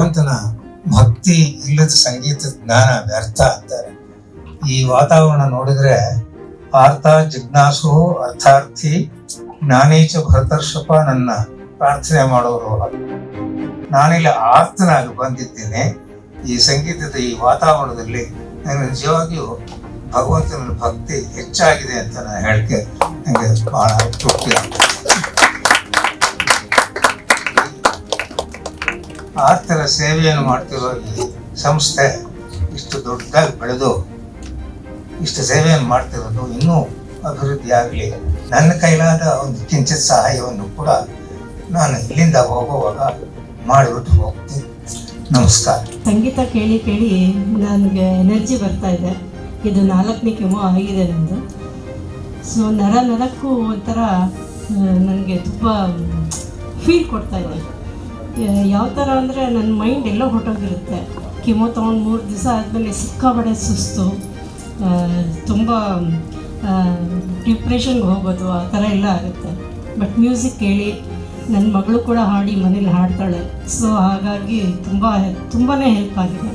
ಭಗವಂತನ ಭಕ್ತಿ ಇಲ್ಲದ ಸಂಗೀತ ಜ್ಞಾನ ವ್ಯರ್ಥ ಅಂತಾರೆ. ಈ ವಾತಾವರಣ ನೋಡಿದ್ರೆ ಆರ್ತ ಜಿಜ್ಞಾಸು ಅರ್ಥಾರ್ಥಿ ಜ್ಞಾನೇಚ ಭರತರ್ಷಪ ನನ್ನ ಪ್ರಾರ್ಥನೆ ಮಾಡೋರು. ನಾನಿಲ್ಲಿ ಆರ್ತನಾಗಿ ಬಂದಿದ್ದೇನೆ. ಈ ಸಂಗೀತದ ಈ ವಾತಾವರಣದಲ್ಲಿ ನನಗೆ ನಿಜವಾಗಿಯೂ ಭಗವಂತನ ಭಕ್ತಿ ಹೆಚ್ಚಾಗಿದೆ ಅಂತ ನಾನು ಹೇಳಿಕೆ ನನಗೆ ಬಹಳ ತೃಪ್ತಿ ಆಗ್ತದೆ. ಆರ್ತರ ಸೇವೆಯನ್ನು ಮಾಡ್ತಿರೋ ಈ ಸಂಸ್ಥೆ ಇಷ್ಟು ದೊಡ್ಡದಾಗಿ ಬೆಳೆದು ಇಷ್ಟು ಸೇವೆಯನ್ನು ಮಾಡ್ತಿರೋದು ಇನ್ನೂ ಅಭಿವೃದ್ಧಿ ಆಗಲಿ, ನನ್ನ ಕೈಲಾದ ಒಂದು ಕಿಂಚಿತ್ ಸಹಾಯವನ್ನು ಕೂಡ ನಾನು ಇಲ್ಲಿಂದ ಹೋಗುವಾಗ ಮಾಡಿಬಿಟ್ಟು ಹೋಗ್ತೀನಿ. ನಮಸ್ಕಾರ. ಸಂಗೀತ ಕೇಳಿ ಕೇಳಿ ನನಗೆ ಎನರ್ಜಿ ಬರ್ತಾ ಇದೆ. ಇದು 4ನೇ ಕೆಮ್ಮು ಆಗಿದೆ ನಂದು. ಸೊ ನರಕ್ಕೂ ಒಂಥರ ನನಗೆ ತುಂಬ ಫೀಲ್ ಕೊಡ್ತಾ ಇದೆ. ಯಾವ ಥರ ಅಂದರೆ ನನ್ನ ಮೈಂಡ್ ಎಲ್ಲೋ ಹೊರಟೋಗಿರುತ್ತೆ. ಕೆಮ್ಮು ತೊಗೊಂಡು 3 ದಿವಸ ಆದಮೇಲೆ ಸಿಕ್ಕಾಬಡೆ ಸುಸ್ತು, ತುಂಬ ಡಿಪ್ರೆಷನ್ಗೆ ಹೋಗೋದು, ಆ ಥರ ಎಲ್ಲ ಆಗುತ್ತೆ. ಬಟ್ ಮ್ಯೂಸಿಕ್ ಕೇಳಿ ನನ್ನ ಮಗಳು ಕೂಡ ಹಾಡಿ ಮನೇಲಿ ಹಾಡ್ತಾಳೆ. ಸೊ ಹಾಗಾಗಿ ತುಂಬಾ ಹೆಲ್ಪ್ ಆಗಿದೆ.